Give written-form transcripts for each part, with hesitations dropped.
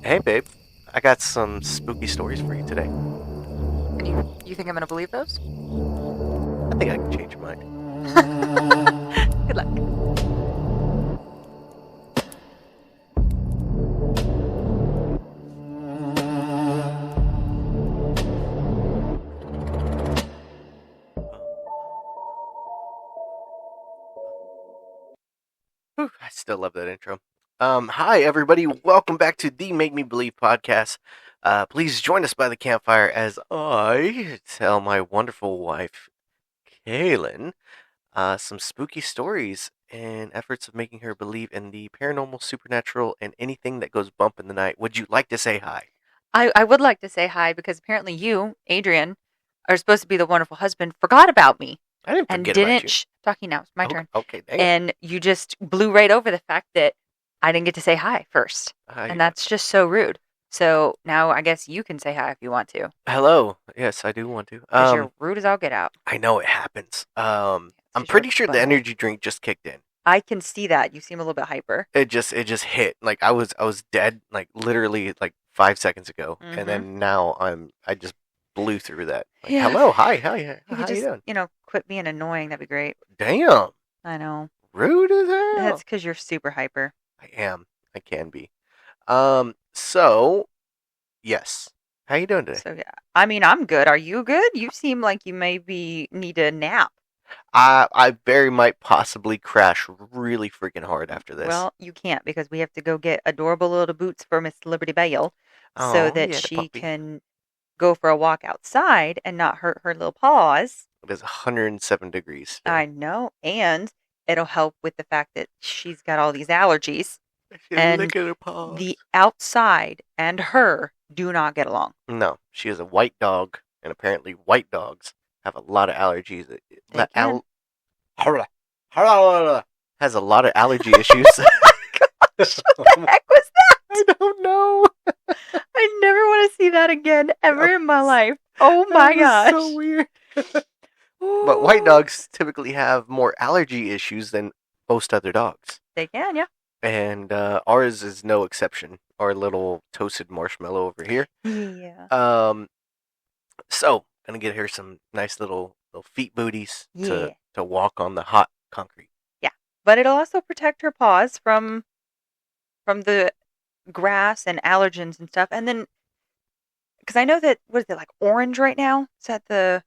Hey, babe. I got some spooky stories for you today. And you think I'm gonna believe those? I think I can change your mind. Good luck. Whew, I still love that intro. Hi, everybody. Welcome back to the Make Me Believe podcast. Please join us by the campfire as I tell my wonderful wife, Kaylin, some spooky stories and efforts of making her believe in the paranormal, supernatural, and anything that goes bump in the night. Would you like to say hi? I would like to say hi because apparently you, Adrian, are supposed to be the wonderful husband, forgot about me I didn't and forget about didn't. you. Talking now, it's my Okay, turn. okay, dang it. And you just blew right over the fact that I didn't get to say hi first. Hi. And that's just so rude. So now I guess you can say hi if you want to Hello. Yes, I do want to. because you're rude as all get out. I know it happens. It's I'm 'cause you're pretty sure a the butthole. energy drink just kicked in. I can see that. You seem a little bit hyper. It just hit. Like I was dead like literally like 5 seconds ago, and Mm-hmm. then now I just blew through that. Like Yeah. hello, hi, how If you you just, doing? quit being annoying, that'd be great. Damn, I know. rude as That's hell. because you're super hyper. I am. I can be. So yes. How you doing today? So yeah, I mean, I'm good. Are you good? You seem like you maybe need a nap. I very might possibly crash really freaking hard after this. Well, you can't because we have to go get adorable little boots for Miss Liberty Bale so Oh that yeah, the she puppy. can go for a walk outside and not hurt her little paws. It is 107 degrees I today. know, and it'll help with the fact that she's got all these allergies, She's and licking her paws. the outside and her do not get along. No, she is a white dog, and apparently white dogs have a lot of allergies. They can. Has a lot of allergy issues. Gosh, what the heck was that? I don't know. I never want to see that again ever That in my life. Oh my was gosh. so weird. But white dogs typically have more allergy issues than most other dogs. They can, yeah. And ours is no exception. Our little toasted marshmallow over here. Yeah. So gonna get her some nice little feet booties Yeah. to walk on the hot concrete. Yeah. But it'll also protect her paws from the grass and allergens and stuff. And then because I know that what is it like orange right now? Is that the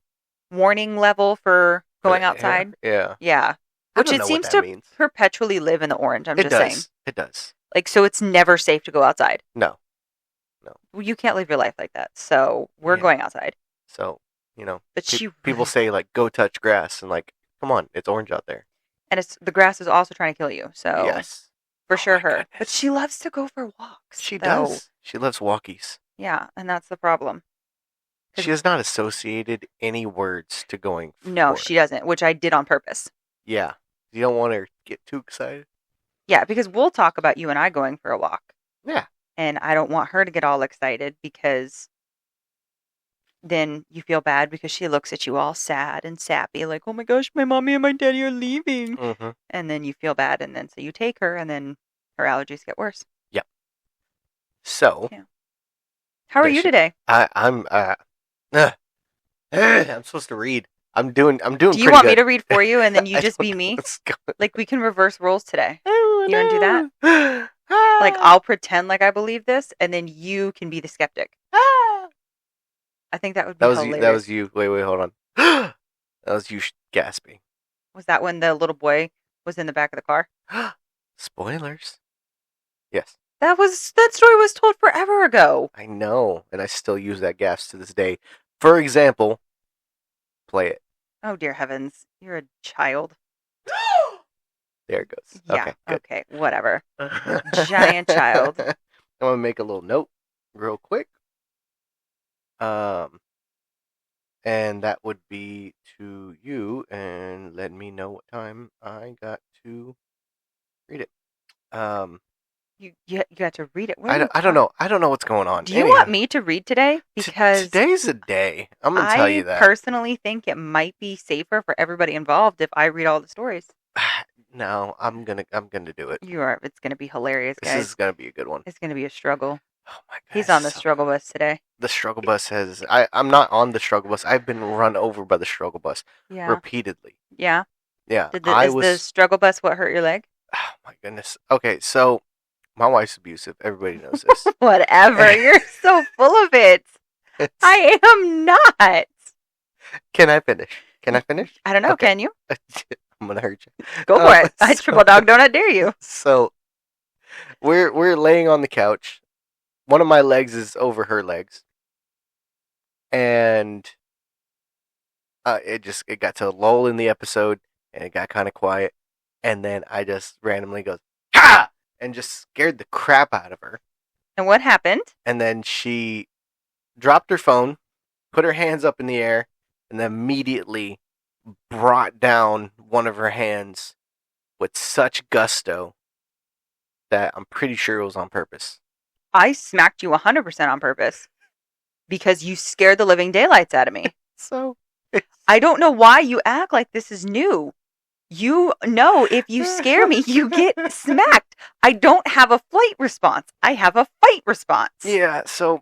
warning level for For going the hair? outside? Yeah. Yeah. I Which don't it know what seems that to means. perpetually live in the orange, I'm It just saying. does. It does. Like so it's never safe to go outside. No. Well, you can't live your life like that. So we're Yeah. going outside. So, But she people really, say like go touch grass and like come on, it's orange out there. and it's the grass is also trying to kill you. So Yes. for Oh sure my her. But goodness. she loves to go for walks. She though. does. She loves walkies. Yeah, and that's the problem. 'Cause- She has not associated any words to going No, for she it. doesn't, which I did on purpose. Yeah. You don't want her to get too excited. Yeah, because we'll talk about you and I going for a walk. Yeah. And I don't want her to get all excited because then you feel bad because she looks at you all sad and sappy, like, oh my gosh, my mommy and my daddy are leaving. Mm-hmm. And then you feel bad, and then so you take her, and then her allergies get worse. So Yeah. How are does you she- today? I'm I'm supposed to read. I'm doing Do pretty you want me good. to read for you and then you I just don't be know me? what's going- Like we can reverse roles today. Oh, You wanna do that? no. Like Ah. I'll pretend like I believe this, and then you can be the skeptic. Ah. I think that would be That was hilarious. you. That was you. Wait, hold on. That was you gasping. Was that when the little boy was in the back of the car? Spoilers. Yes, That story was told forever ago. I know, and I still use that gasp to this day. For example, play it. Oh dear heavens, you're a child. There it goes. Yeah. Okay, Okay. Whatever. good. Giant child. I'm gonna make a little note real quick. And that would be to you, and let me know what time I got to read it. You got to read it. What are I you don't know. I don't know what's going on. Do you Anyhow, want me to read today? Because today's a day. I'm gonna tell you I that. personally think it might be safer for everybody involved if I read all the stories. No, I'm gonna do it. You are. It's going to be hilarious, This guys. is gonna be a good one. It's going to be a struggle. Oh my He's goodness, on the struggle bus today. the struggle bus has. I'm not on the struggle bus. I've been run over by the struggle bus Yeah. repeatedly. Yeah. Yeah, I Is the was. struggle bus what hurt your leg? Oh my goodness. Okay, so my wife's abusive. Everybody knows this. Whatever. You're so full of it. It's, I am not. can I finish? Can I finish? I don't know. Okay. Can you? I'm gonna hurt you. Go for it. I triple dog donut dare you. So we're laying on the couch. One of my legs is over her legs, and it got to a lull in the episode, and it got kind of quiet, and then I just randomly goes ha, and just scared the crap out of her, And what happened? and then she dropped her phone, put her hands up in the air, and then immediately brought down one of her hands with such gusto that I'm pretty sure it was on purpose. I smacked you 100% on purpose because you scared the living daylights out of me. So I don't know why you act like this is new. You know, if you scare me, you get smacked. I don't have a flight response. I have a fight response. yeah, so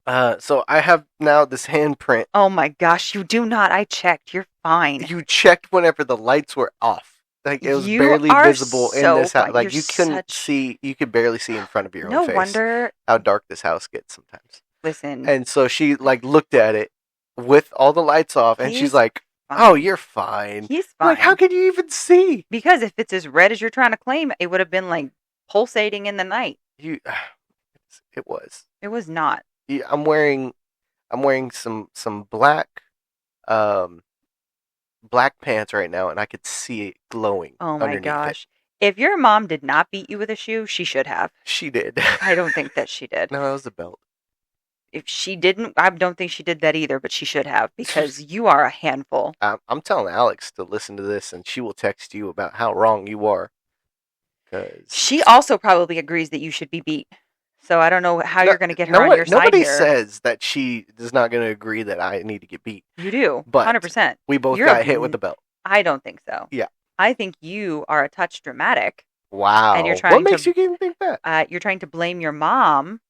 I have now this handprint. Oh my gosh, you do not. I checked. You're fine. You checked whenever the lights were off. Like it was You barely are visible in so this house. fine. Like You're you couldn't such- see. You could barely see in front of your No own face. wonder. How dark this house gets sometimes. Listen, And so she like looked at it with all the lights off, and He's she's like, fine. "Oh, you're fine." he's I'm like, fine. how could you even see? Because if it's as red as you're trying to claim, it would have been like pulsating in the night. You, it was. It was not. I'm wearing some black pants right now, and I could see it glowing. Oh my underneath gosh. If your mom did not beat you with a shoe, she should have. it. She did. I don't think that she did. No, that was a belt. If she didn't, I don't think she did that either, but she should have because you are a handful. I'm telling Alex to listen to this, and she will text you about how wrong you are. Cause She also probably agrees that you should be beat. So I don't know how you're going to get her on your side nobody here. says that she is not going to agree that I need to get beat. You do, But 100%. We both You're got a- hit with the belt. I don't think so. Yeah. I think you are a touch dramatic. Wow. And you're what trying makes to- you even think that? You're trying to blame your mom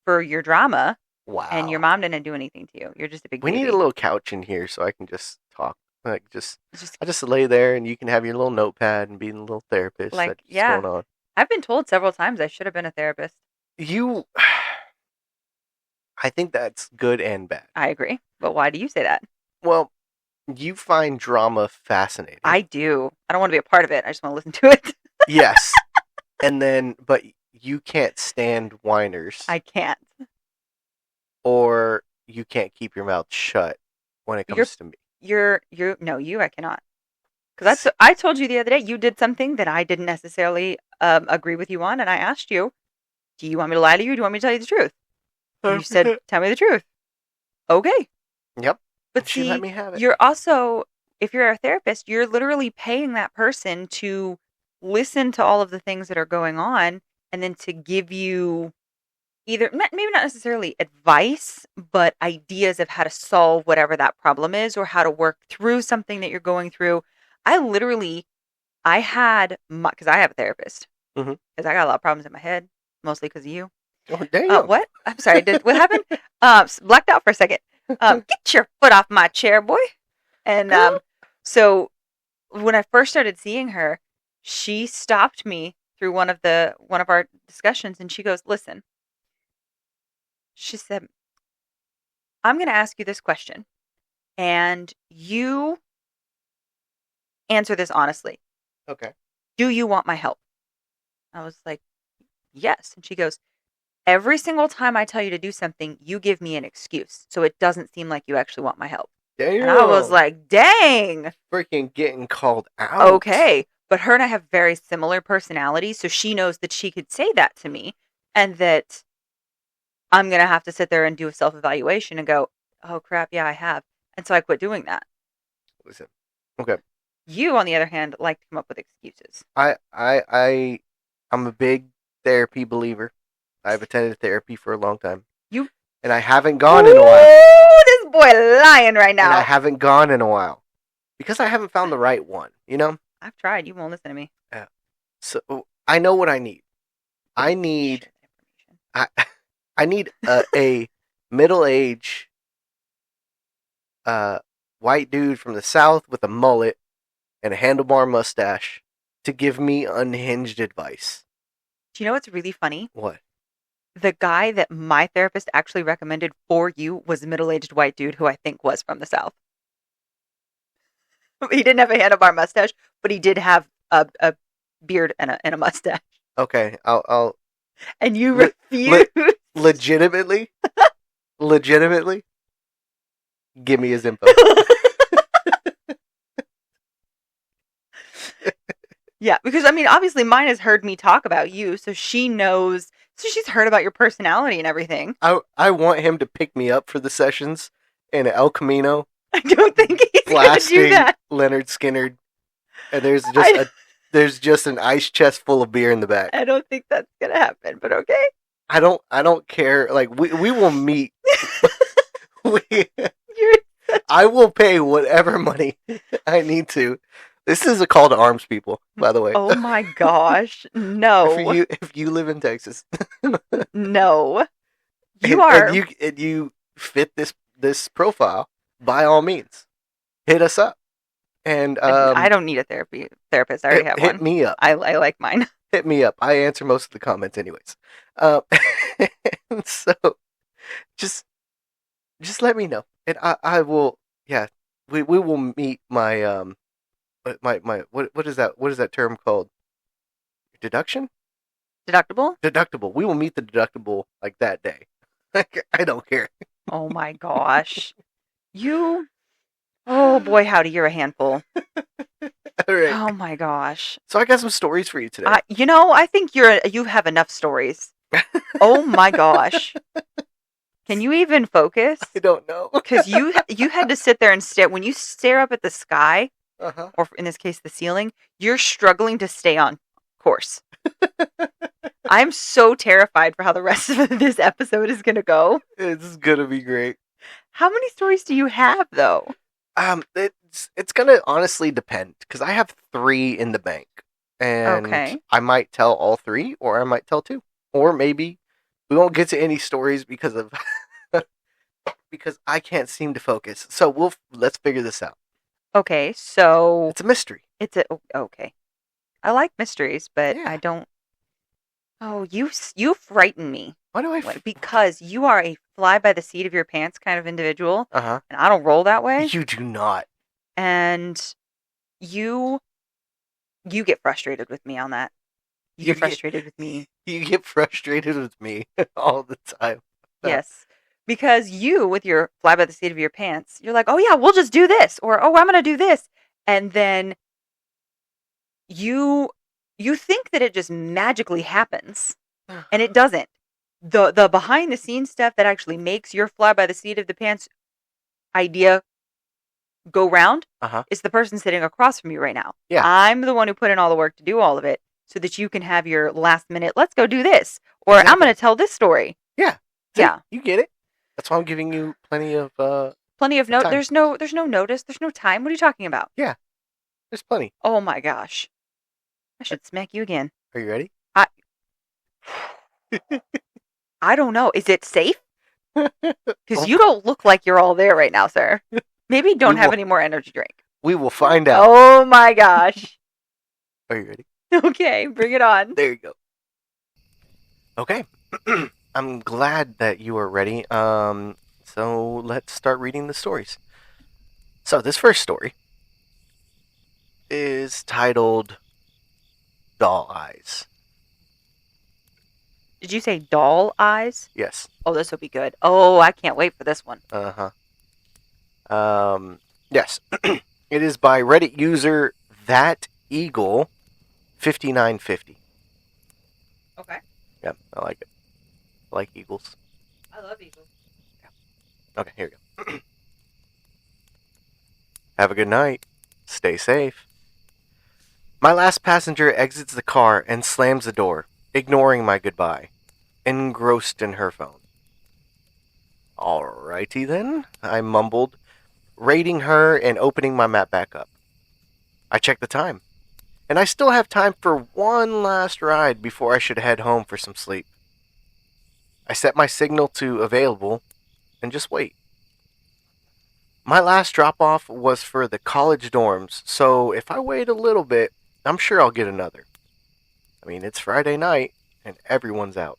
for your drama, Wow. and your mom didn't do anything to you. You're just a big We baby. need a little couch in here so I can just talk. Like It's just, I just lay there, and you can have your little notepad and be the little therapist. Like, that's yeah. going on. I've been told several times I should have been a therapist. You, I think that's good and bad. I agree. But why do you say that? Well, you find drama fascinating. I do. I don't want to be a part of it. I just want to listen to it. Yes. And then, but you can't stand whiners, I can't. or you can't keep your mouth shut when it comes to me. I cannot. Because I told you the other day you did something that I didn't necessarily agree with you on, and I asked you, do you want me to lie to you? Or do you want me to tell you the truth? And you said, tell me the truth. Okay. Yep. But She see, let me have it. you're also, if you're a therapist, you're literally paying that person to listen to all of the things that are going on and then to give you either, maybe not necessarily advice, but ideas of how to solve whatever that problem is or how to work through something that you're going through. I had, because I have a therapist, Mhm. because I got a lot of problems in my head, mostly because of you. Oh, damn. What? I'm sorry. What happened? Blacked out for a second. Get your foot off my chair, boy. And so when I first started seeing her, she stopped me through one of our discussions, and she goes, "Listen," she said, "I'm going to ask you this question, and you answer this honestly. Okay. Do you want my help?" I was like, "Yes." And she goes, "Every single time I tell you to do something, you give me an excuse. So it doesn't seem like you actually want my help." Damn. And I was like, dang. freaking getting called out. Okay. But her and I have very similar personalities. So she knows that she could say that to me and that I'm going to have to sit there and do a self-evaluation and go, oh, crap. Yeah, I have. And so I quit doing that. Listen. Okay. You, on the other hand, like to come up with excuses. I'm a big therapy believer. I've attended therapy for a long time. You and I haven't gone in a while. Ooh, this boy lying right now. And I haven't gone in a while because I haven't found the right one. You know. I've tried. You won't listen to me. So I know what I need. I need I I need a middle-aged uh, white dude from the South with a mullet and a handlebar mustache to give me unhinged advice. Do you know what's really funny? What? The guy that my therapist actually recommended for you was a middle-aged white dude who I think was from the South. He didn't have a handlebar mustache, but he did have a beard and a mustache. Okay, I'll And you Le- refuse. legitimately, legitimately, give me his info. Yeah, because I mean, obviously, mine has heard me talk about you, so she knows. So she's heard about your personality and everything. I want him to pick me up for the sessions in El Camino, I don't think he's going to do blasting that. Leonard Skinner, and I- there's just an ice chest full of beer in the back. I don't think that's going to happen, but okay. I don't care. Like we will meet. I will pay whatever money I need to. This is a call to arms, people. By the way. Oh my gosh, no, if you live in Texas, no, you and, are. and you fit this profile, by all means, hit us up. And I don't need a therapist. I already have hit one. me up. I like mine. Hit me up. I answer most of the comments, anyways. And so just let me know, and I will. Yeah, we will meet my what is that term called? Deduction? Deductible? Deductible. We will meet the deductible like that day. I don't care. Oh my gosh, you. Oh boy, howdy, you're a handful. All right. Oh my gosh. So I got some stories for you today. I think you have enough stories. Oh my gosh. Can you even focus? I don't know. Because you had to sit there and stare. When you stare up at the sky, Uh-huh. or in this case, the ceiling, you're struggling to stay on course. I'm so terrified for how the rest of this episode is going to go. It's gonna be great. How many stories do you have, though? It's gonna honestly depend because I have 3 in the bank, and Okay. I might tell all 3, or I might tell 2, or maybe we won't get to any stories because of because I can't seem to focus. So let's figure this out. Okay, so It's a mystery. okay. I like mysteries, but Yeah. I don't. Oh, you frighten me. Why do I? Because you are a fly by the seat of your pants kind of individual, Uh-huh. and I don't roll that way. You do not. And you get frustrated with me on that. You get frustrated with me. You get frustrated with me all the time. Yes. Because you, with your fly by the seat of your pants, you're like, oh yeah, we'll just do this. Or, oh, I'm going to do this. And then you think that it just magically happens. And it doesn't. The behind the scenes stuff that actually makes your fly by the seat of the pants idea go round is the person sitting across from you right now. Yeah. I'm the one who put in all the work to do all of it so that you can have your last minute, let's go do this. Or Exactly. I'm going to tell this story. Yeah. See, yeah. You get it. That's why I'm giving you plenty of note. time. There's no notice. There's no time. What are you talking about? Yeah. There's plenty. Oh my gosh. I should smack you again. Are you ready? I don't know. Is it safe? Because you don't look like you're all there right now, sir. Maybe don't have any more energy drink. We will find out. Oh my gosh. Are you ready? Okay, bring it on. There you go. Okay. I'm glad that you are ready. So let's start reading the stories. So this first story is titled Doll Eyes. Did you say doll eyes? Yes. Oh, this will be good. Oh, I can't wait for this one. Uh-huh. Yes. It is by Reddit user That Eagle 5950. Okay. Yeah, I like it. I like eagles. I love eagles. Yeah. Okay, here we go. Have a good night. Stay safe. My last passenger exits the car and slams the door, ignoring my goodbye, engrossed in her phone. Alrighty then, I mumbled, rating her and opening my map back up. I checked the time, and I still have time for one last ride before I should head home for some sleep. I set my signal to available and just wait. My last drop off was for the college dorms, so if I wait a little bit, I'm sure I'll get another. I mean, it's Friday night and everyone's out.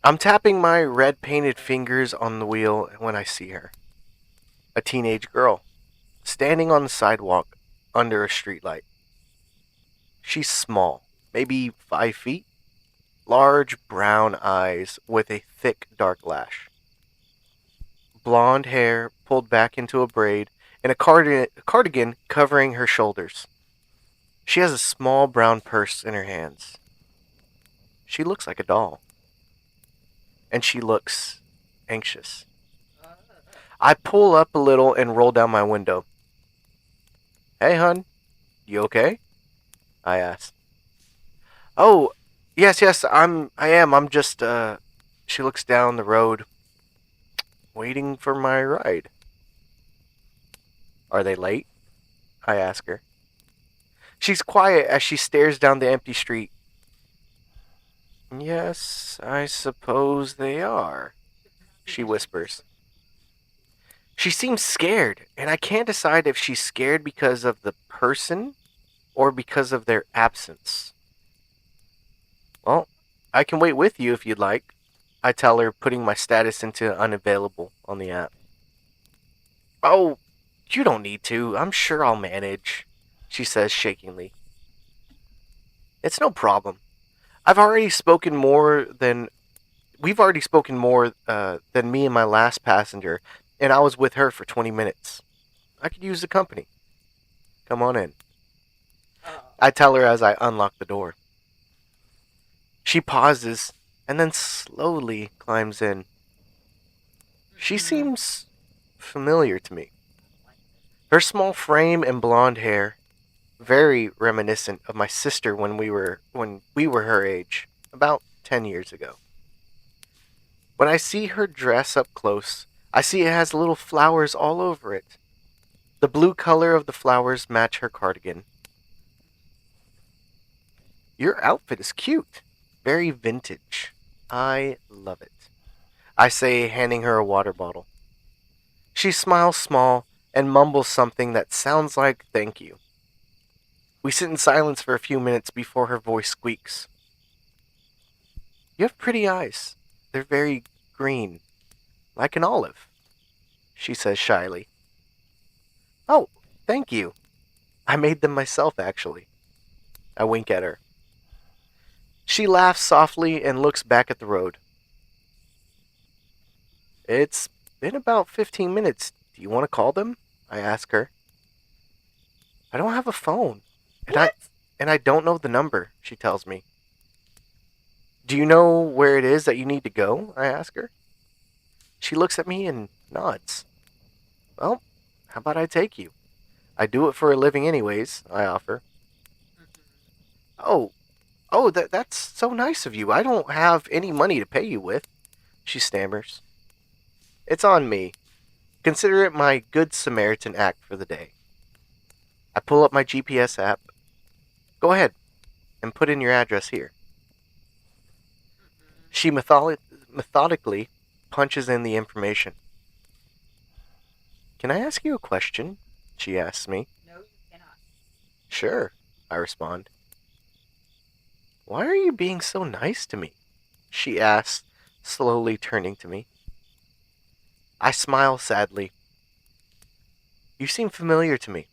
I'm tapping my red painted fingers on the wheel when I see her. A teenage girl, standing on the sidewalk under a streetlight. She's small, maybe 5 feet, large brown eyes with a thick dark lash. Blonde hair pulled back into a braid and a cardigan covering her shoulders. She has a small brown purse in her hands. She looks like a doll. And she looks anxious. I pull up a little and roll down my window. Hey, hun, you okay? I ask. Oh, yes, I am. I'm just, she looks down the road, waiting for my ride. Are they late? I ask her. She's quiet as she stares down the empty street. Yes, I suppose they are, she whispers. She seems scared, and I can't decide if she's scared because of the person or because of their absence. Well, I can wait with you if you'd like, I tell her, putting my status into unavailable on the app. Oh, you don't need to. I'm sure I'll manage, she says shakingly. It's no problem. I've already spoken more than we've already spoken more than me and my last passenger, and I was with her for 20 minutes. I could use the company. Come on in. I tell her as I unlock the door. She pauses and then slowly climbs in. She seems familiar to me. Her small frame and blonde hair, very reminiscent of my sister when we were her age, about 10 years ago. When I see her dress up close, I see it has little flowers all over it. The blue color of the flowers match her cardigan. Your outfit is cute. Very vintage. I love it, I say, handing her a water bottle. She smiles small and mumbles something that sounds like thank you. We sit in silence for a few minutes before her voice squeaks. You have pretty eyes. They're very green, like an olive, she says shyly. Oh, thank you. I made them myself, actually. I wink at her. She laughs softly and looks back at the road. It's been about 15 minutes. Do you want to call them? I ask her. I don't have a phone. What? And I don't know the number, she tells me. Do you know where it is that you need to go? I ask her. She looks at me and nods. Well, how about I take you? I do it for a living anyways, I offer. Oh, that's so nice of you. I don't have any money to pay you with, she stammers. It's on me. Consider it my good Samaritan act for the day. I pull up my GPS app. Go ahead and put in your address here. She methodically punches in the information. Can I ask you a question? She asks me. No, you cannot. Sure, I respond. Why are you being so nice to me? She asks, slowly turning to me. I smile sadly. You seem familiar to me.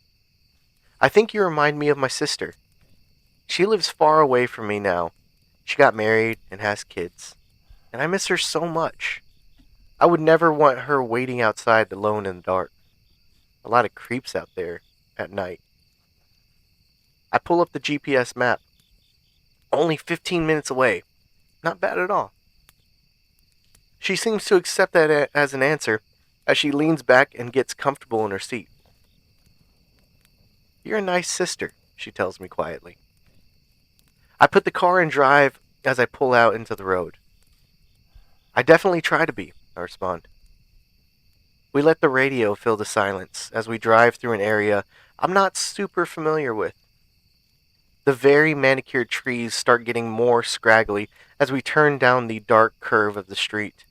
I think you remind me of my sister. She lives far away from me now. She got married and has kids, and I miss her so much. I would never want her waiting outside alone in the dark. A lot of creeps out there at night. I pull up the GPS map. Only 15 minutes away. Not bad at all. She seems to accept that as an answer as she leans back and gets comfortable in her seat. You're a nice sister, she tells me quietly. I put the car in drive as I pull out into the road. I definitely try to be, I respond. We let the radio fill the silence as we drive through an area I'm not super familiar with. The very manicured trees start getting more scraggly as we turn down the dark curve of the street.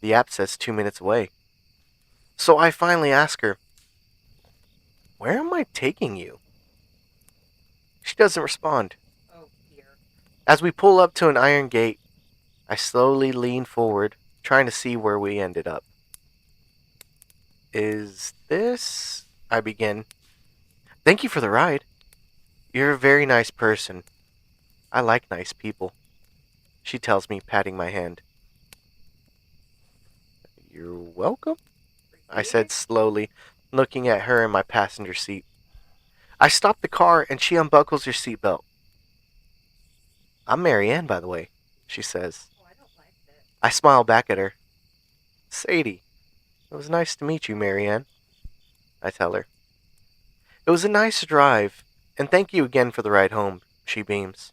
The app says 2 minutes away. So I finally ask her, "Where am I taking you?" She doesn't respond. Oh, dear. As we pull up to an iron gate, I slowly lean forward, trying to see where we ended up. "Is this?" I begin. "Thank you for the ride. You're a very nice person. I like nice people," she tells me, patting my hand. "You're welcome," I said slowly, looking at her in my passenger seat. I stop the car and she unbuckles her seatbelt. "I'm Marianne, by the way," she says. Oh, I don't like this. I smile back at her. "Sadie, it was nice to meet you, Marianne," I tell her. "It was a nice drive, and thank you again for the ride home," she beams.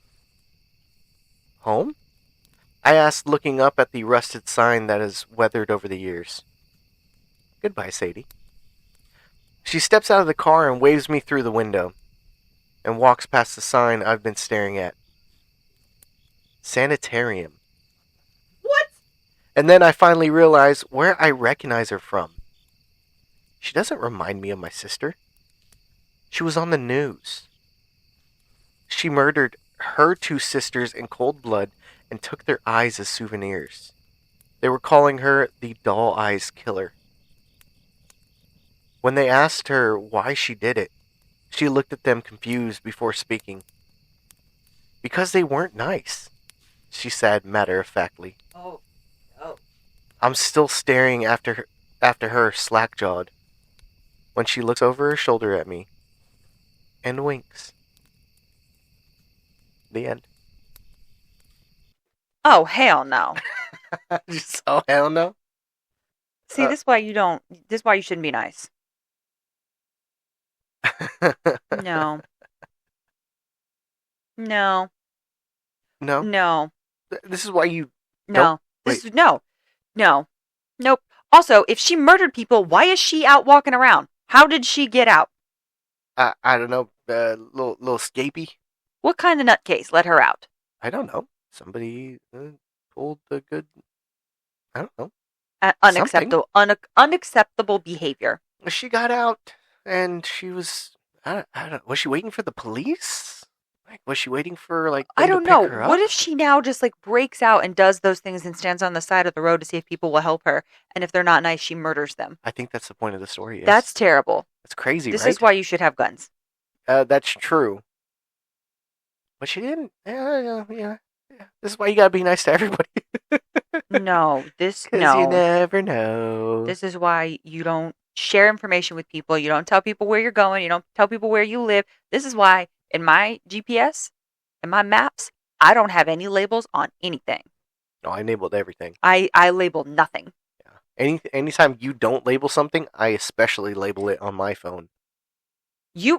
"Home?" I asked, looking up at the rusted sign that has weathered over the years. "Goodbye, Sadie." She steps out of the car and waves me through the window, and walks past the sign I've been staring at. Sanitarium. What? And then I finally realize where I recognize her from. She doesn't remind me of my sister. She was on the news. She murdered her two sisters in cold blood and took their eyes as souvenirs. They were calling her the Doll Eyes Killer. When they asked her why she did it, she looked at them confused before speaking. "Because they weren't nice," she said matter-of-factly. Oh, no. I'm still staring after her slack-jawed when she looks over her shoulder at me and winks. The end. Oh, hell no. Just, oh, hell no. See, this is why you don't. This is why you shouldn't be nice. No. No. No? No. This is why you No. don't? This is no. No. Nope. Also, if she murdered people, why is she out walking around? How did she get out? I don't know, little scapey? What kind of nutcase let her out? I don't know. Somebody pulled the good, I don't know. Unacceptable. Unacceptable behavior. She got out and she was, I don't, was she waiting for the police? Like, was she waiting for, like, I them don't to pick know. her up? What if she now just like breaks out and does those things and stands on the side of the road to see if people will help her, and if they're not nice, she murders them? I think that's the point of the story. Yes. That's terrible. That's crazy, This right? is why you should have guns. That's true. But she didn't. Yeah. This is why you gotta be nice to everybody. No, this Because you no. never know. This is why you don't share information with people. You don't tell people where you're going. You don't tell people where you live. This is why in my GPS, in my maps, I don't have any labels on anything. No, I enabled everything. I label nothing. Yeah. Anytime you don't label something, I especially label it on my phone.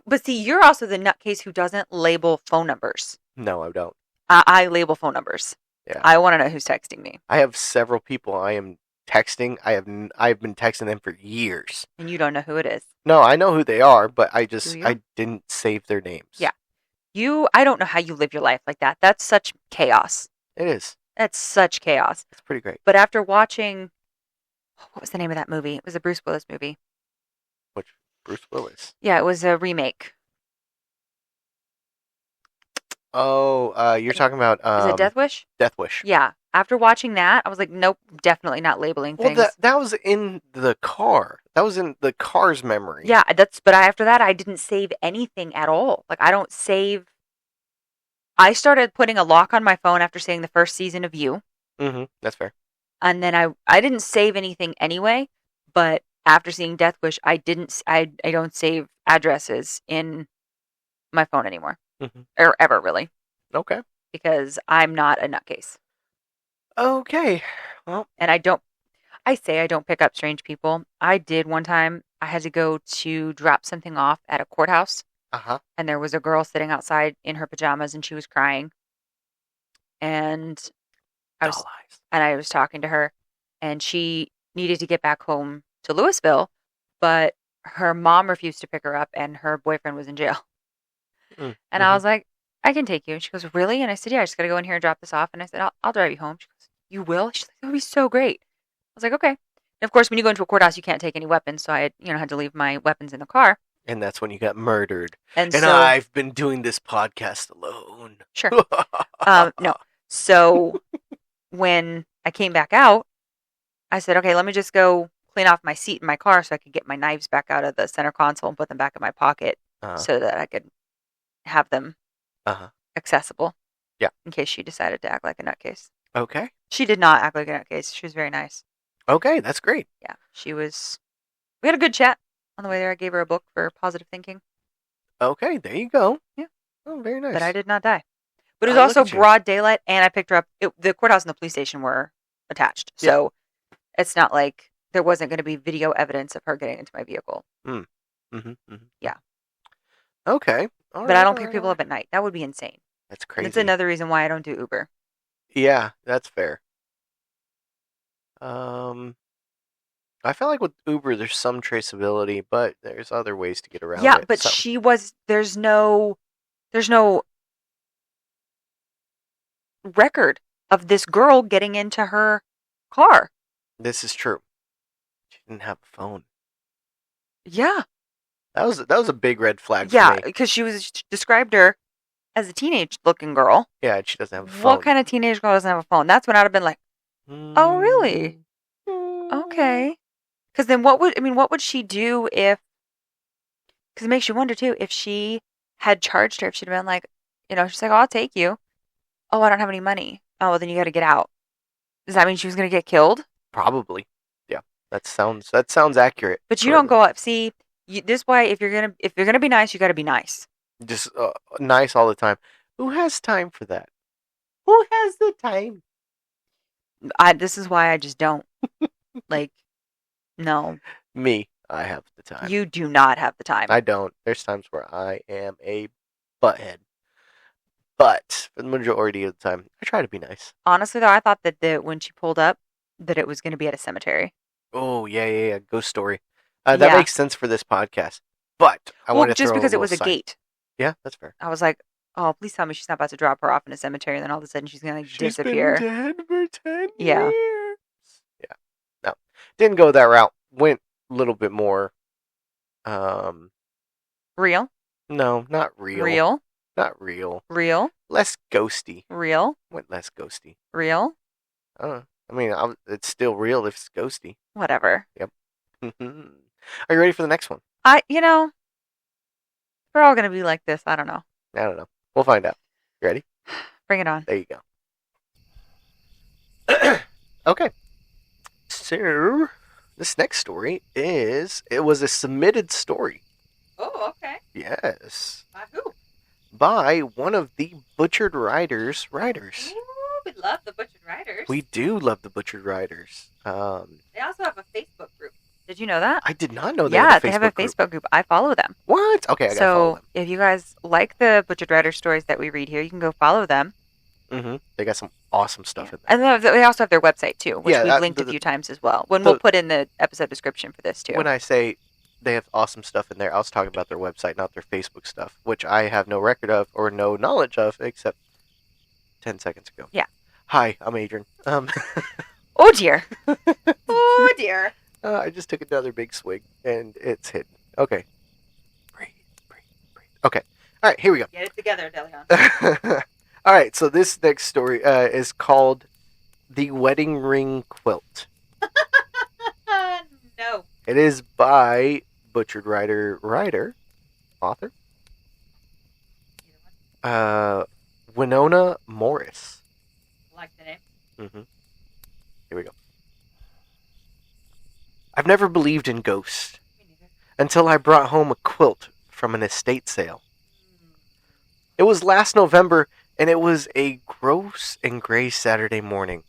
But see, you're also the nutcase who doesn't label phone numbers. No, I don't. I label phone numbers. Yeah. I want to know who's texting me. I have several people I am texting. I've been texting them for years. And you don't know who it is. No, I know who they are, but I didn't save their names. Yeah. I don't know how you live your life like that. That's such chaos. It is. That's such chaos. It's pretty great. But after watching, what was the name of that movie? It was a Bruce Willis movie. Which Bruce Willis? Yeah, it was a remake. Oh, you're talking about Is it Death Wish? Death Wish. Yeah. After watching that, I was like, nope, definitely not labeling things. Well, that was in the car. That was in the car's memory. Yeah, after that, I didn't save anything at all. Like, I don't save. I started putting a lock on my phone after seeing the first season of You. Mm-hmm. That's fair. And then I didn't save anything anyway, but after seeing Death Wish, I don't save addresses in my phone anymore. Mm-hmm. Or ever, really. Okay. Because I'm not a nutcase. Okay. Well. And I don't pick up strange people. I did one time. I had to go to drop something off at a courthouse. Uh-huh. And there was a girl sitting outside in her pajamas and she was crying. And I was talking to her, and she needed to get back home to Louisville, but her mom refused to pick her up and her boyfriend was in jail. And I was like, I can take you. And she goes, really? And I said, yeah, I just got to go in here and drop this off. And I said, I'll drive you home. She goes, you will? She's like, that would be so great. I was like, okay. And of course, when you go into a courthouse, you can't take any weapons. So I, had to leave my weapons in the car. And that's when you got murdered. And And so, I've been doing this podcast alone. sure. No. So when I came back out, I said, okay, let me just go clean off my seat in my car so I could get my knives back out of the center console and put them back in my pocket so that I could have them accessible. Yeah. In case she decided to act like a nutcase. Okay. She did not act like a nutcase. She was very nice. Okay, that's great. Yeah, we had a good chat on the way there. I gave her a book for positive thinking. Okay, there you go. Yeah. Oh, very nice. But I did not die. But it was look also at you. broad daylight, and I picked her up. The courthouse and the police station were attached. Yeah. So it's not like there wasn't going to be video evidence of her getting into my vehicle. Yeah. Okay. But I don't pick people up at night. That would be insane. That's crazy. It's another reason why I don't do Uber. Yeah, that's fair. I feel like with Uber, there's some traceability, but there's other ways to get around Yeah, it. but there's no record of this girl getting into her car. This is true. She didn't have a phone. Yeah. That was a big red flag for Yeah, me. because she described her as a teenage-looking girl. Yeah, and she doesn't have a phone. What kind of teenage girl doesn't have a phone? That's when I'd have been like, oh, really? Okay. Because then what would she do if, because it makes you wonder too, if she had charged her, if she'd been like, she's like, oh, I'll take you. Oh, I don't have any money. Oh, well, then you got to get out. Does that mean she was going to get killed? Probably. Yeah, that sounds accurate. But you don't go up. See, this why if you're gonna be nice, you got to be nice. Just nice all the time. Who has time for that? Who has the time? This is why I just don't. Like, no. Me. I have the time. You do not have the time. I don't. There's times where I am a butthead. But for the majority of the time, I try to be nice. Honestly, though, I thought that when she pulled up, that it was going to be at a cemetery. Oh, yeah. Ghost story. That makes sense for this podcast. But I want to just because it was a gate. Yeah, that's fair. I was like, oh, please tell me she's not about to drop her off in a cemetery, and then all of a sudden she's going to disappear. She's been dead for 10 Yeah. years. Yeah. No. Didn't go that route. Went a little bit more... Real? No, not real. Real? Not real. Real? Less ghosty. Real? Went less ghosty. Real? I don't know. I mean, it's still real if it's ghosty. Whatever. Yep. Are you ready for the next one? We're all going to be like this. I don't know. I don't know. We'll find out. You ready? Bring it on. There you go. Okay. So, this next story it was a submitted story. Oh, okay. Yes. By who? By one of the Butchered Riders writers. Ooh, we love the Butchered Riders. We do love the Butchered Riders. They also have a Facebook group. Did you know that? I did not know they have a Facebook group. I follow them. What? Okay, I gotta follow them. So if you guys like the Butchered Riders stories that we read here, you can go follow them. Mm-hmm. They got some awesome stuff in there. And they also have their website too, which we've linked a few times as well. We'll put in the episode description for this too. When I say they have awesome stuff in there, I was talking about their website, not their Facebook stuff, which I have no record of or no knowledge of except 10 seconds ago. Yeah. Hi, I'm Adrian. Oh dear. Oh dear. I just took another big swig and it's hidden. Okay. Breathe. Okay. All right, here we go. Get it together, Delion. All right, so this next story is called The Wedding Ring Quilt. No. It is by Butchered writer, author, Winona Morris. I like the name. Mm-hmm. Here we go. I've never believed in ghosts until I brought home a quilt from an estate sale. It was last November, and it was a gross and gray Saturday morning.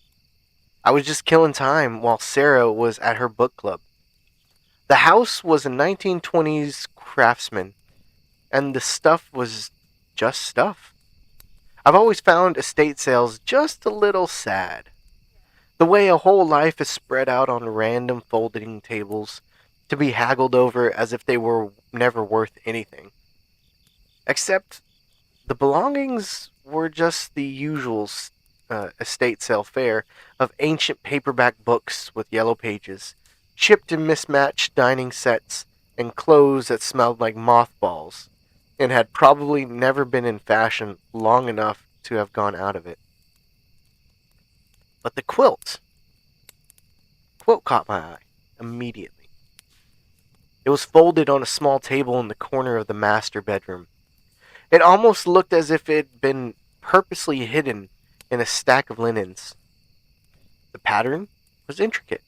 I was just killing time while Sarah was at her book club. The house was a 1920s craftsman, and the stuff was just stuff. I've always found estate sales just a little sad. The way a whole life is spread out on random folding tables to be haggled over as if they were never worth anything. Except The belongings were just the usual estate sale fare of ancient paperback books with yellow pages, chipped and mismatched dining sets, and clothes that smelled like mothballs and had probably never been in fashion long enough to have gone out of it. But the quilt caught my eye immediately. It was folded on a small table in the corner of the master bedroom. It almost looked as if it had been purposely hidden in a stack of linens. The pattern was intricate,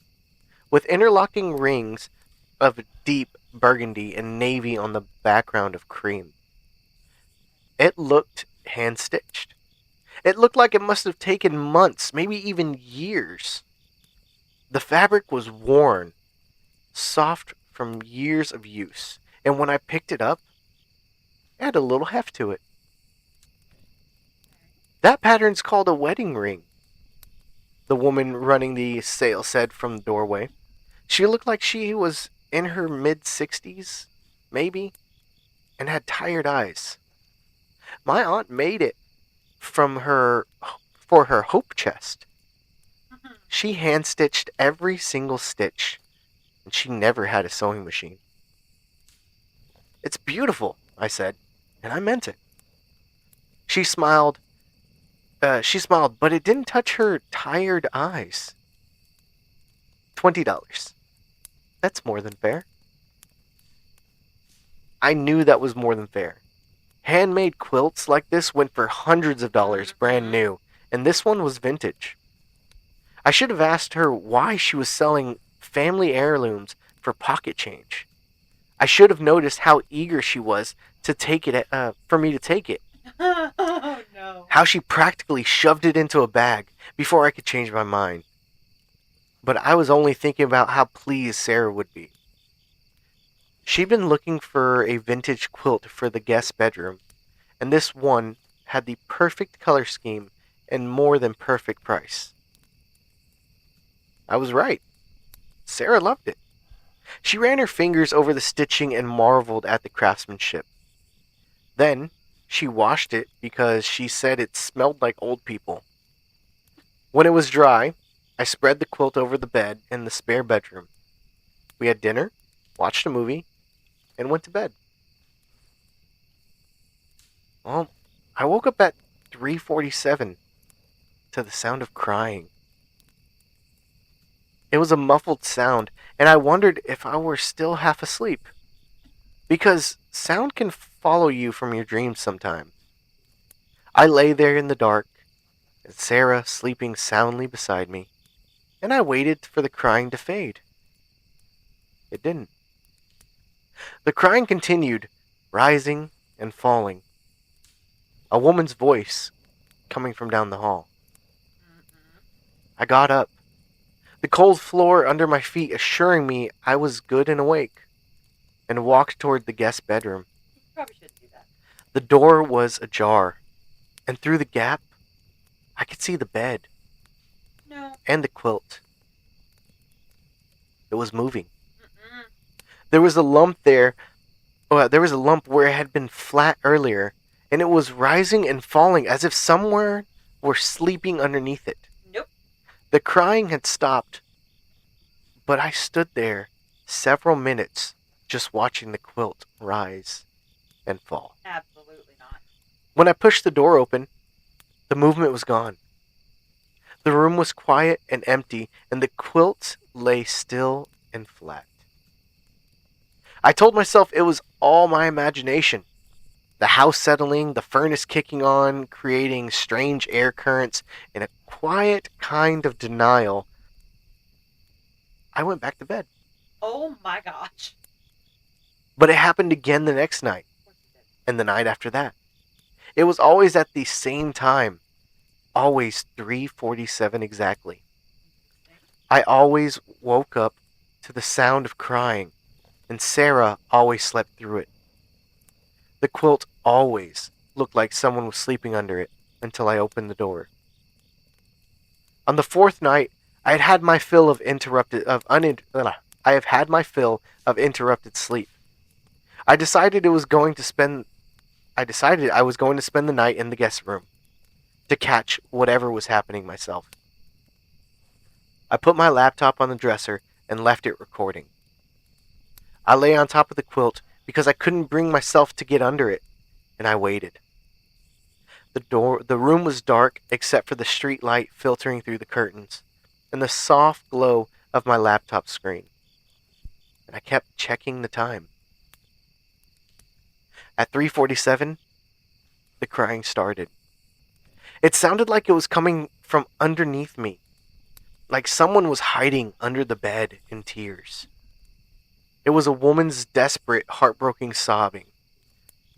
with interlocking rings of deep burgundy and navy on the background of cream. It looked hand-stitched. It looked like it must have taken months, maybe even years. The fabric was worn, soft from years of use, and when I picked it up, it had a little heft to it. That pattern's called a wedding ring, the woman running the sale said from the doorway. She looked like she was in her mid-60s, maybe, and had tired eyes. My aunt made it from her for her hope chest. She hand-stitched every single stitch, and she never had a sewing machine. It's beautiful, I said, and I meant it. She smiled, but it didn't touch her tired eyes. $20. That's more than fair. I knew that was more than fair. Handmade quilts like this went for hundreds of dollars brand new, and this one was vintage. I should have asked her why she was selling family heirlooms for pocket change. I should have noticed how eager she was to take it, for me to take it. Oh, no. How she practically shoved it into a bag before I could change my mind. But I was only thinking about how pleased Sarah would be. She'd been looking for a vintage quilt for the guest bedroom, and this one had the perfect color scheme and more than perfect price. I was right. Sarah loved it. She ran her fingers over the stitching and marveled at the craftsmanship. Then, she washed it because she said it smelled like old people. When it was dry, I spread the quilt over the bed in the spare bedroom. We had dinner, watched a movie, and went to bed. Well, I woke up at 3:47 to the sound of crying. It was a muffled sound, and I wondered if I were still half asleep. Because sound can follow you from your dreams sometimes. I lay there in the dark, and Sarah sleeping soundly beside me, and I waited for the crying to fade. It didn't. The crying continued, rising and falling. A woman's voice coming from down the hall. I got up, the cold floor under my feet assuring me I was good and awake, and walked toward the guest bedroom. You probably shouldn't do that. The door was ajar, and through the gap, I could see the bed. No. And the quilt. It was moving. Mm-mm. There was a lump there. There was a lump where it had been flat earlier, and it was rising and falling as if someone were sleeping underneath it. Nope. The crying had stopped, but I stood there several minutes just watching the quilt rise and fall. Absolutely not. When I pushed the door open, the movement was gone. The room was quiet and empty, and the quilt lay still and flat. I told myself it was all my imagination. The house settling, the furnace kicking on, creating strange air currents, in a quiet kind of denial. I went back to bed. Oh my gosh. But it happened again the next night, and the night after that. It was always at the same time. Always 3:47 exactly. I always woke up to the sound of crying, and Sarah always slept through it. The quilt always looked like someone was sleeping under it until I opened the door. On the fourth night, I have had my fill of interrupted sleep. I decided it was going to spend I decided I was going to spend the night in the guest room to catch whatever was happening myself. I put my laptop on the dresser and left it recording. I lay on top of the quilt because I couldn't bring myself to get under it, and I waited. The room was dark except for the street light filtering through the curtains and the soft glow of my laptop screen. And I kept checking the time. At 3:47, the crying started. It sounded like it was coming from underneath me, like someone was hiding under the bed in tears. It was a woman's desperate, heartbroken sobbing,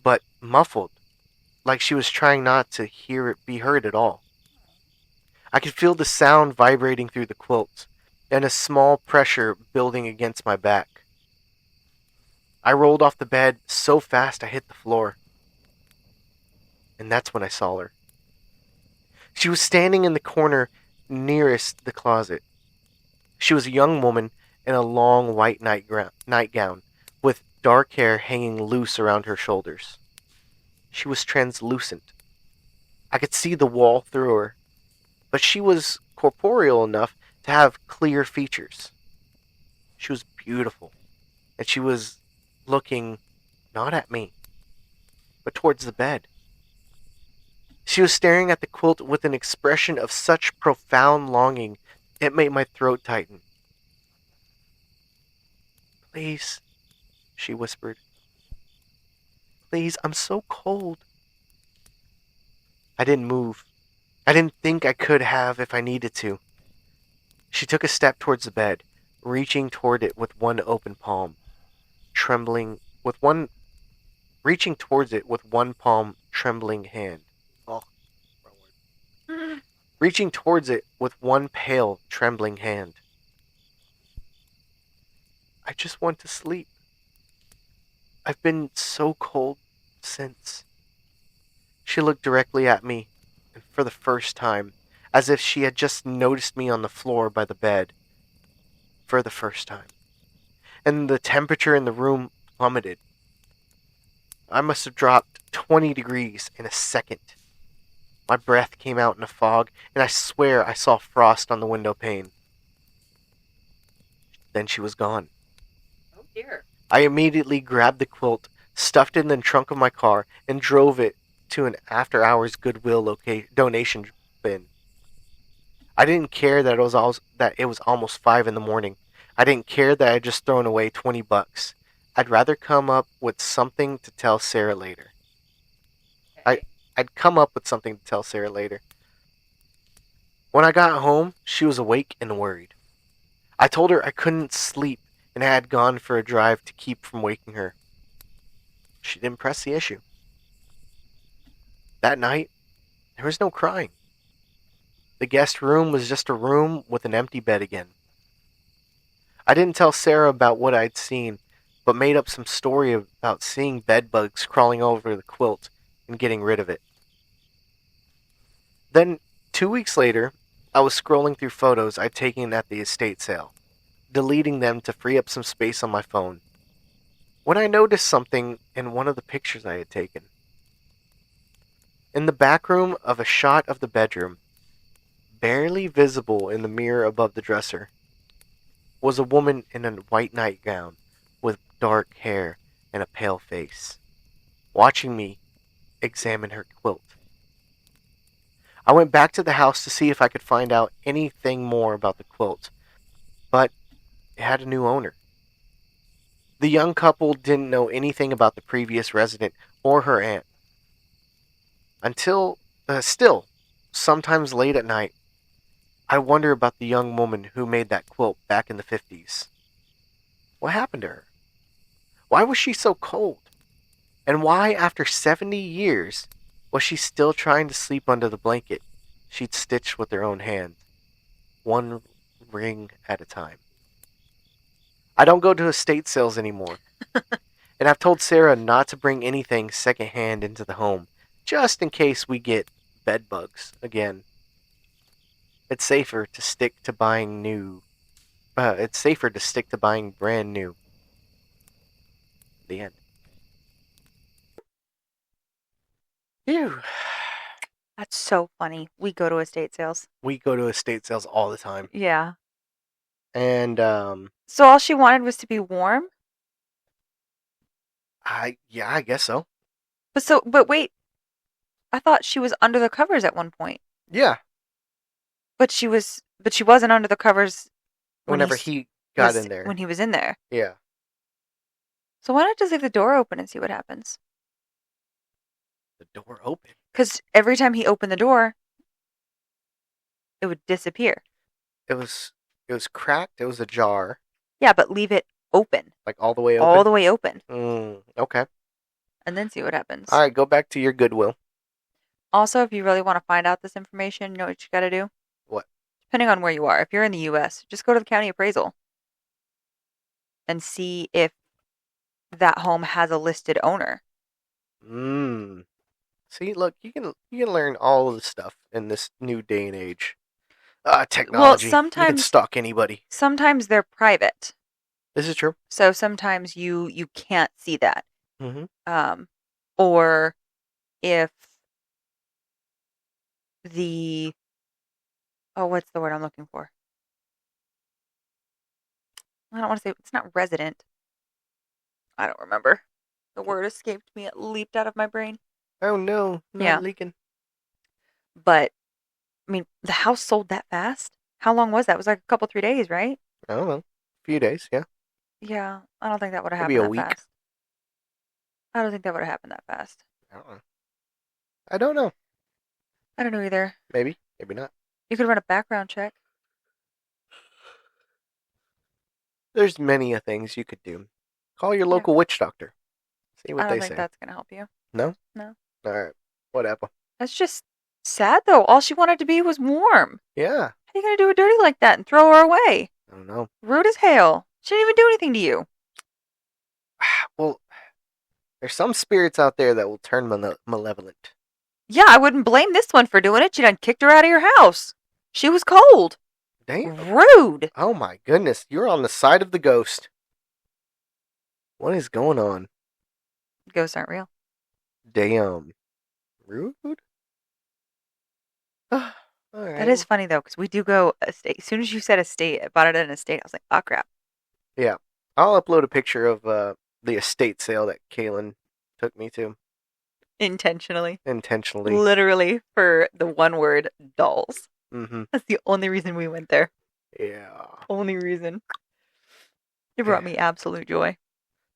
but muffled, like she was trying not to hear it be heard at all. I could feel the sound vibrating through the quilt and a small pressure building against my back. I rolled off the bed so fast I hit the floor, and that's when I saw her. She was standing in the corner nearest the closet. She was a young woman in a long white nightgown with dark hair hanging loose around her shoulders. She was translucent. I could see the wall through her, but she was corporeal enough to have clear features. She was beautiful, and she was looking not at me, but towards the bed. She was staring at the quilt with an expression of such profound longing it made my throat tighten. "Please," she whispered. "Please, I'm so cold." I didn't move. I didn't think I could have if I needed to. She took a step towards the bed, reaching toward it with one open palm, trembling with one reaching towards it with one palm trembling hand. Oh, wrong word. Reaching towards it with one pale, trembling hand. "I just want to sleep. I've been so cold since." She looked directly at me, and for the first time, as if she had just noticed me on the floor by the bed. For the first time. And the temperature in the room plummeted. I must have dropped 20 degrees in a second. My breath came out in a fog, and I swear I saw frost on the window pane. Then she was gone. Oh dear. I immediately grabbed the quilt, stuffed it in the trunk of my car, and drove it to an after-hours Goodwill donation bin. I didn't care that it was almost 5 in the morning. I didn't care that I had just thrown away $20. I'd rather come up with something to tell Sarah later. Okay. I'd come up with something to tell Sarah later. When I got home, she was awake and worried. I told her I couldn't sleep and I had gone for a drive to keep from waking her. She didn't press the issue. That night, there was no crying. The guest room was just a room with an empty bed again. I didn't tell Sarah about what I'd seen, but made up some story about seeing bed bugs crawling over the quilt and getting rid of it. Then, 2 weeks later, I was scrolling through photos I'd taken at the estate sale, deleting them to free up some space on my phone, when I noticed something in one of the pictures I had taken. In the back room of a shot of the bedroom, barely visible in the mirror above the dresser, was a woman in a white nightgown with dark hair and a pale face, watching me examine her quilt. I went back to the house to see if I could find out anything more about the quilt, but it had a new owner. The young couple didn't know anything about the previous resident or her aunt. Still, sometimes late at night, I wonder about the young woman who made that quilt back in the 50s. What happened to her? Why was she so cold? And why, after 70 years, was she still trying to sleep under the blanket she'd stitched with her own hand, one ring at a time? I don't go to estate sales anymore, and I've told Sarah not to bring anything secondhand into the home, just in case we get bed bugs again. It's safer to stick to buying brand new. The end. Phew. That's so funny. We go to estate sales. We go to estate sales all the time. Yeah. And So all she wanted was to be warm? I guess so. But wait, I thought she was under the covers at one point. Yeah. But she wasn't under the covers Whenever he got in there. When he was in there. Yeah. So why not just leave the door open and see what happens? The door open. Because every time he opened the door, it would disappear. It was cracked. It was ajar. Yeah, but leave it open. Like all the way open? All the way open. Okay. And then see what happens. All right, go back to your Goodwill. Also, if you really want to find out this information, you know what you got to do? What? Depending on where you are. If you're in the U.S., just go to the county appraisal and see if that home has a listed owner. See, look, you can learn all of this stuff in this new day and age. Technology. Well, you can stalk anybody. Sometimes they're private. This is true. So sometimes you can't see that. Mm-hmm. Or if what's the word I'm looking for? I don't want to say, it's not resident. I don't remember. The word escaped me. It leaped out of my brain. Oh no, not leaking. But, I mean, the house sold that fast? How long was that? It was like a couple, 3 days, right? I don't know. A few days, yeah. Yeah, I don't think that would have happened Maybe a week. Fast. I don't think that would have happened that fast. I don't know. I don't know either. Maybe not. You could run a background check. There's many things you could do. Call your local witch doctor. See what they say. I don't think that's going to help you. No? No. All right. Whatever. That's just sad, though. All she wanted to be was warm. Yeah. How are you going to do her dirty like that and throw her away? I don't know. Rude as hell. She didn't even do anything to you. Well, there's some spirits out there that will turn malevolent. Yeah, I wouldn't blame this one for doing it. You done kicked her out of your house. She was cold. Damn. Rude. Oh my goodness. You're on the side of the ghost. What is going on? Ghosts aren't real. Damn. Rude? All right. That is funny, though, because we do go estate. As soon as you said estate, I bought it at an estate. I was like, oh, crap. Yeah. I'll upload a picture of the estate sale that Kaylin took me to. Intentionally. Intentionally. Literally for the one word, dolls. Mm-hmm. That's the only reason we went there. Yeah. Only reason. It brought me absolute joy.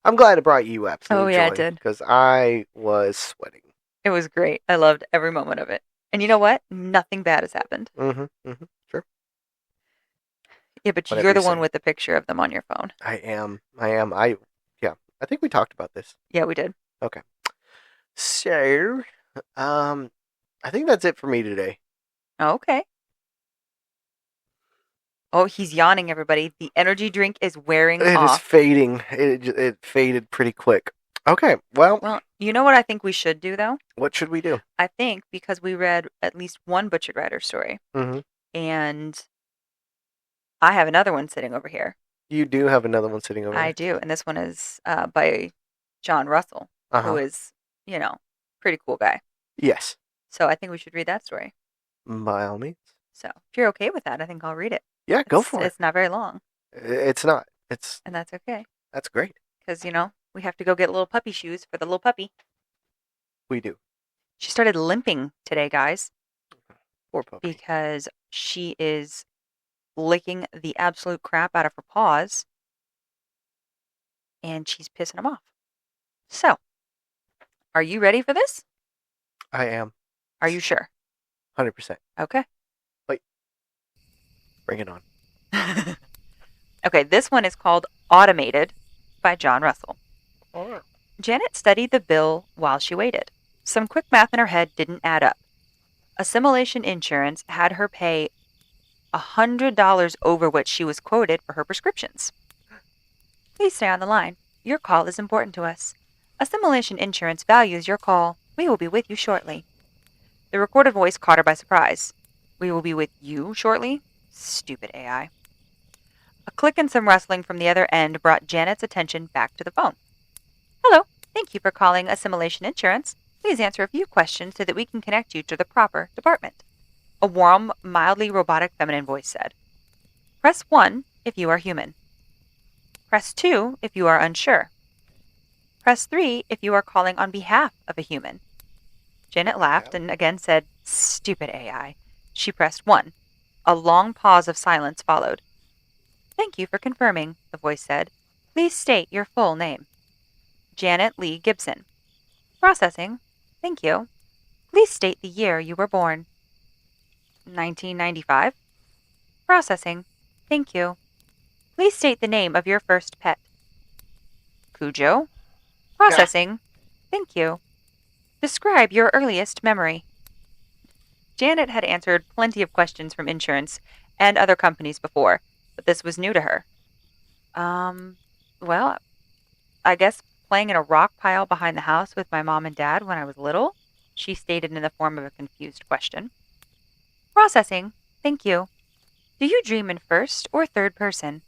I'm glad it brought you absolute joy. Oh, yeah, it did. Because I was sweating. It was great. I loved every moment of it. And you know what? Nothing bad has happened. Mm-hmm. Sure. Yeah, but you're the one with the picture of them on your phone. I am. I think we talked about this. Yeah, we did. Okay. So, I think that's it for me today. Okay. Oh, he's yawning, everybody. The energy drink is wearing off. It is fading. It faded pretty quick. Okay, well, you know what I think we should do, though? What should we do? I think, because we read at least one Butchered Rider story, and I have another one sitting over here. You do have another one sitting over here. I do, and this one is by John Russell, who is, pretty cool guy. Yes. So I think we should read that story. By all means. So if you're okay with that, I think I'll read it. Yeah, go for it. It's not very long. It's not. And that's okay. That's great. Because, we have to go get little puppy shoes for the little puppy. We do. She started limping today, guys. Poor puppy. Because she is licking the absolute crap out of her paws. And she's pissing them off. So, are you ready for this? I am. Are you sure? 100%. Okay. Wait. Bring it on. Okay, this one is called Automated by John Russell. All right. Janet studied the bill while she waited. Some quick math in her head didn't add up. Assimilation Insurance had her pay $100 over what she was quoted for her prescriptions. Please stay on the line. Your call is important to us. Assimilation Insurance values your call. We will be with you shortly. The recorded voice caught her by surprise. We will be with you shortly? Stupid AI. A click and some rustling from the other end brought Janet's attention back to the phone. Hello. Thank you for calling Assimilation Insurance. Please answer a few questions so that we can connect you to the proper department. A warm, mildly robotic feminine voice said. Press 1 if you are human. Press 2 if you are unsure. Press 3 if you are calling on behalf of a human. Janet laughed and again said, Stupid AI. She pressed 1. A long pause of silence followed. Thank you for confirming, the voice said. Please state your full name. Janet Lee Gibson. Processing. Thank you. Please state the year you were born. 1995. Processing. Thank you. Please state the name of your first pet. Cujo. Processing. Thank you. Describe your earliest memory. Janet had answered plenty of questions from insurance and other companies before, but this was new to her. Well, I guess playing in a rock pile behind the house with my mom and dad when I was little, she stated in the form of a confused question. Processing. Thank you. Do you dream in first or third person?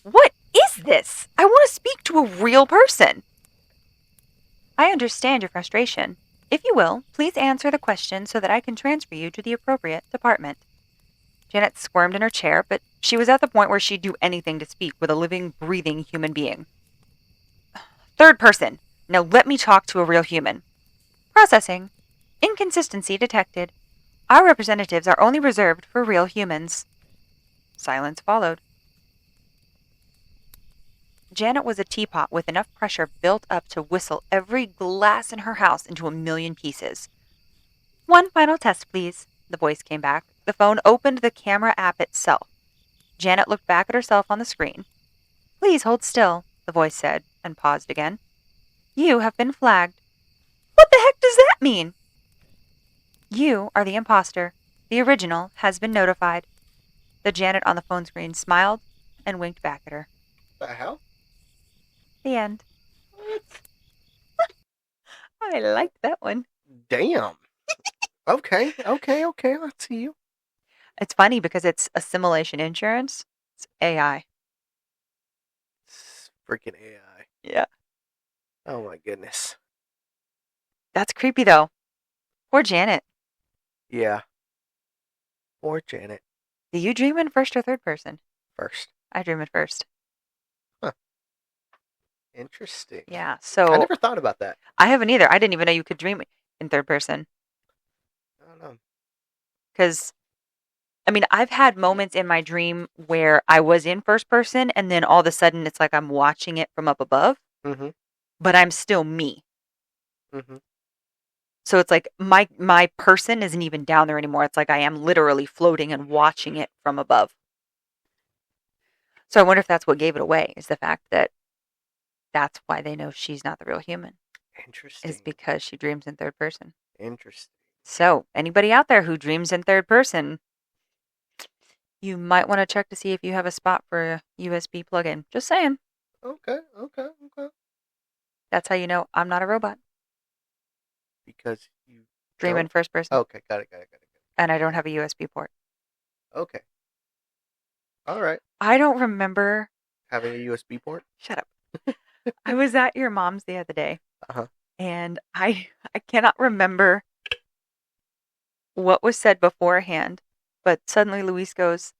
What is this? I want to speak to a real person. I understand your frustration. If you will, please answer the question so that I can transfer you to the appropriate department. Janet squirmed in her chair, but she was at the point where she'd do anything to speak with a living, breathing human being. Third person. Now let me talk to a real human. Processing. Inconsistency detected. Our representatives are only reserved for real humans. Silence followed. Janet was a teapot with enough pressure built up to whistle every glass in her house into a million pieces. One final test, please, the voice came back. The phone opened the camera app itself. Janet looked back at herself on the screen. Please hold still, the voice said, and paused again. You have been flagged. What the heck does that mean? You are the imposter. The original has been notified. The Janet on the phone screen smiled and winked back at her. The hell? The end. What? I liked that one. Damn. Okay. Let's see you. It's funny because it's assimilation insurance. It's AI. It's freaking AI. Yeah. Oh my goodness. That's creepy though. Poor Janet. Yeah. Poor Janet. Do you dream in first or third person? First. I dream in first. Huh. Interesting. Yeah, so I never thought about that. I haven't either. I didn't even know you could dream in third person. I don't know. Because, I mean, I've had moments in my dream where I was in first person and then all of a sudden it's like I'm watching it from up above, but I'm still me. So it's like my person isn't even down there anymore. It's like I am literally floating and watching it from above. So I wonder if that's what gave it away, is the fact that that's why they know she's not the real human. Interesting. Is because she dreams in third person. Interesting. So anybody out there who dreams in third person, you might want to check to see if you have a spot for a USB plug-in. Just saying. Okay. That's how you know I'm not a robot. Because you dream in first person. Okay, got it. And I don't have a USB port. Okay. All right. I don't remember having a USB port. Shut up. I was at your mom's the other day. And I cannot remember what was said beforehand, but suddenly Luis goes,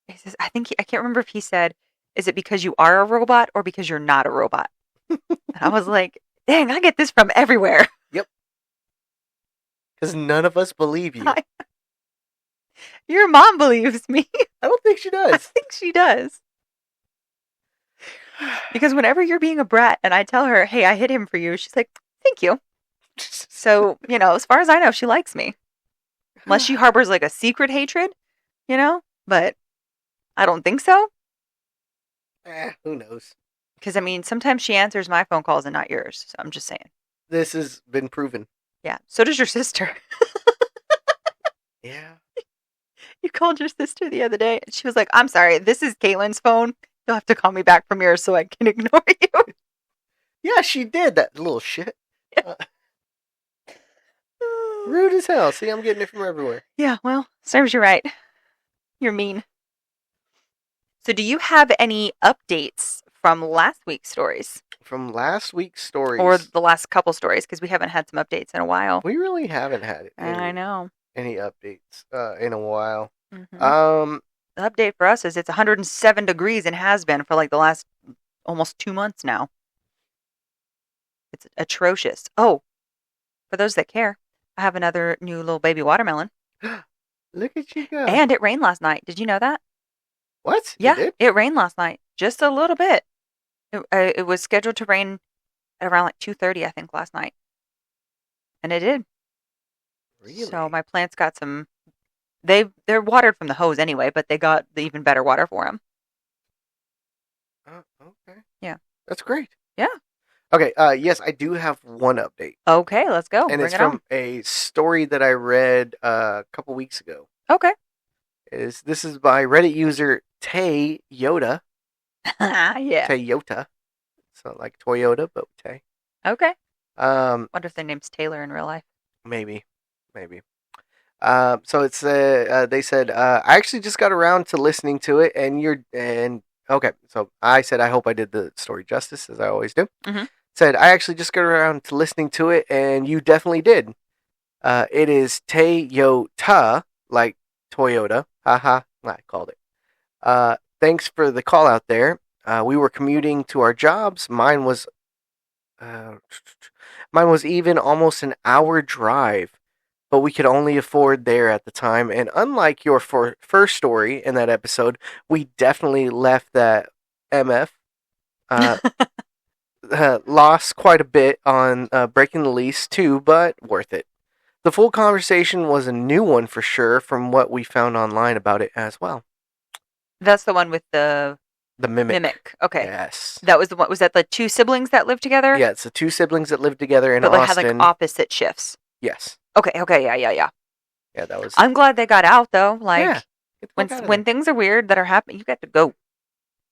he says, I can't remember if he said, is it because you are a robot or because you're not a robot? And I was like, dang, I get this from everywhere. Yep. Because none of us believe you. Your mom believes me. I don't think she does. I think she does. Because whenever you're being a brat and I tell her, hey, I hit him for you, she's like, thank you. So, as far as I know, she likes me. Unless she harbors like a secret hatred, but I don't think so. Who knows? Because, sometimes she answers my phone calls and not yours. So I'm just saying. This has been proven. Yeah. So does your sister. Yeah. You called your sister the other day and she was like, I'm sorry, this is Caitlin's phone. You'll have to call me back from yours so I can ignore you. Yeah, she did, that little shit. Rude as hell. See, I'm getting it from everywhere. Yeah, well, serves you right. You're mean. So do you have any updates from last week's stories? from last week's stories. Or the last couple stories, because we haven't had some updates in a while. We really haven't had I know. any updates in a while. The update for us is it's 107 degrees and has been for like the last almost 2 months now. It's atrocious. Oh, for those that care, I have another new little baby watermelon. Look at you go. And it rained last night. Did you know that? What? Yeah, it rained last night. Just a little bit. It was scheduled to rain at around like 2:30, I think, last night. And it did. Really? So my plants got some... They're watered from the hose anyway, but they got the even better water for them. Okay. Yeah. That's great. Yeah. Okay, yes, I do have one update. Okay, let's go. And Bring it's it from on. a story that I read a couple weeks ago. Okay. This is by Reddit user Tay Yoda. Yeah. Toyota. So like Toyota, but Tay. Okay. Wonder if their name's Taylor in real life. Maybe. So it's they said I actually just got around to listening to it, and okay. So I said I hope I did the story justice as I always do. Mm-hmm. Said I actually just got around to listening to it, and you definitely did. It is Toyota, like Toyota. Haha, I called it. Thanks for the call out there. We were commuting to our jobs. Mine was even almost an hour drive, but we could only afford there at the time. And unlike your first story in that episode, we definitely left that MF. Lost quite a bit on breaking the lease too, but worth it. The full conversation was a new one for sure from what we found online about it as well. That's the one with the mimic. Okay. Yes. That was the one. Was that the two siblings that lived together? Yeah, it's the two siblings that lived together in but Austin. But had like opposite shifts. Yes. Okay, yeah. Yeah, that was... I'm glad they got out though. Like, yeah, when things are weird that are happening, you got to go.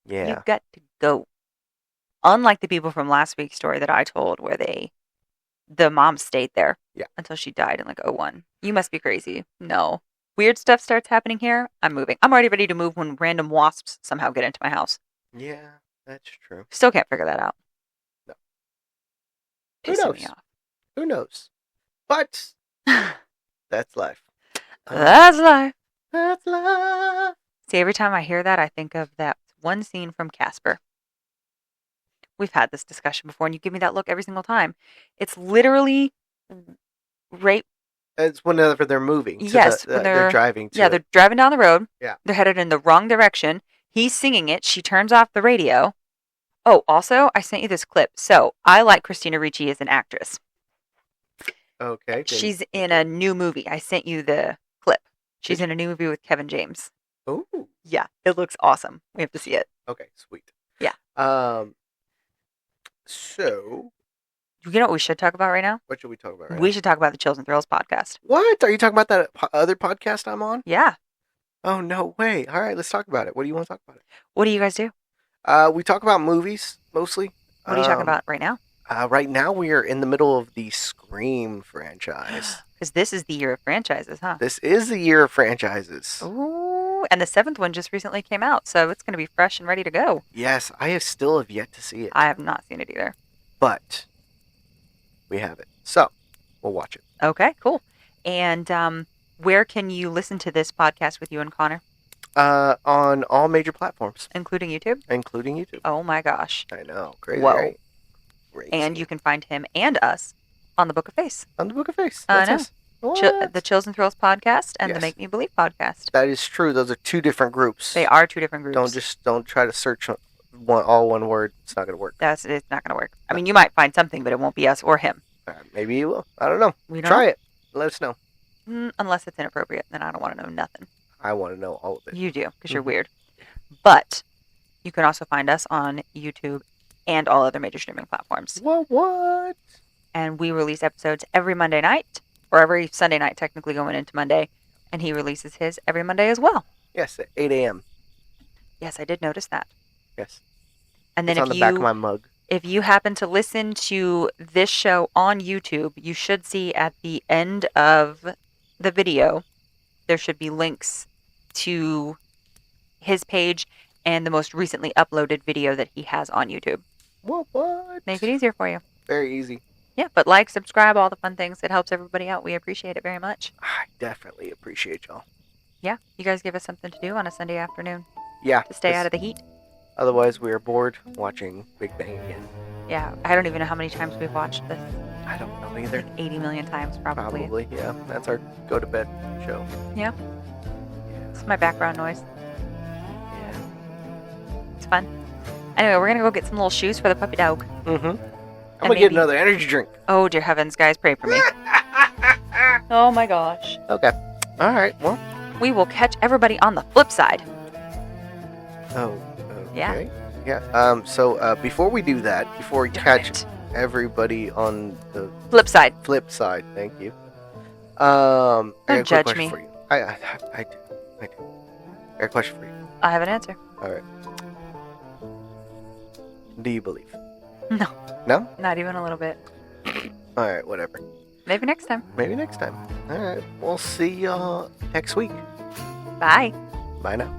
Yeah. You got to go. Unlike the people from last week's story that I told where the mom stayed there until she died in like 2001. You must be crazy. No. Weird stuff starts happening here, I'm moving. I'm already ready to move when random wasps somehow get into my house. Yeah, that's true. Still can't figure that out. No. Who knows? But that's life. That's life. That's life. See, every time I hear that, I think of that one scene from Casper. We've had this discussion before, and you give me that look every single time. It's literally rape. It's whenever they're moving. Yes, when they're driving. They're driving down the road. Yeah. They're headed in the wrong direction. He's singing it. She turns off the radio. Oh, also, I sent you this clip. So, I like Christina Ricci as an actress. Okay. She's in a new movie. I sent you the clip. She's in a new movie with Kevin James. Oh. Yeah, it looks awesome. We have to see it. Okay, sweet. Yeah. So, you know what we should talk about right now? What should we talk about right now? We should talk about the Chills and Thrills podcast. What? Are you talking about that other podcast I'm on? Yeah. Oh, no way. All right, let's talk about it. What do you want to talk about? What do you guys do? We talk about movies, mostly. What are you talking about right now? Right now, we are in the middle of the Scream franchise. Because this is the year of franchises, huh? This is the year of franchises. Ooh, and the 7th one just recently came out, so it's going to be fresh and ready to go. Yes, I still have yet to see it. I have not seen it either. But we have it. So, we'll watch it. Okay, cool. And where can you listen to this podcast with you and Connor? On all major platforms. Including YouTube? Including YouTube. Oh my gosh. I know. Crazy, Whoa. right? Crazy. And you can find him and us on the Book of Face. On the Book of Face. That's us. The Chills and Thrills podcast and the Make Me Believe podcast. That is true. Those are two different groups. They are two different groups. Don't try to search all one word. It's not going to work. It's not going to work. I mean, you might find something, but it won't be us or him. Maybe you will. I don't know. Try it. Let us know. Unless it's inappropriate, then I don't want to know nothing. I want to know all of it. You do, because you're weird. But you can also find us on YouTube and all other major streaming platforms. What? And we release episodes every Monday night, or every Sunday night, technically going into Monday. And he releases his every Monday as well. Yes, at 8 a.m. Yes, I did notice that. Yes. And then it's on the back of my mug. If you happen to listen to this show on YouTube, you should see at the end of the video, there should be links to his page and the most recently uploaded video that he has on YouTube. What? Make it easier for you. Very easy. Yeah, but like, subscribe, all the fun things. It helps everybody out. We appreciate it very much. I definitely appreciate y'all. Yeah, you guys give us something to do on a Sunday afternoon Yeah. to stay out of the heat. Otherwise, we are bored watching Big Bang again. Yeah, I don't even know how many times we've watched this. I don't know either. Like 80 million times, probably. Probably, yeah. That's our go-to-bed show. Yeah. It's my background noise. Yeah. It's fun. Anyway, we're going to go get some little shoes for the puppy dog. Mm-hmm. I'm going to get another energy drink. Oh, dear heavens, guys, pray for me. Oh, my gosh. Okay. All right, well. We will catch everybody on the flip side. Oh, okay. Yeah. Yeah. So before we do that, before we catch everybody on the flip side. Thank you. I got a judge question me. for you. I do. I got a question for you. I have an answer. All right. Do you believe? No. No? Not even a little bit. All right, whatever. Maybe next time. Maybe next time. All right. We'll see y'all next week. Bye. Bye now.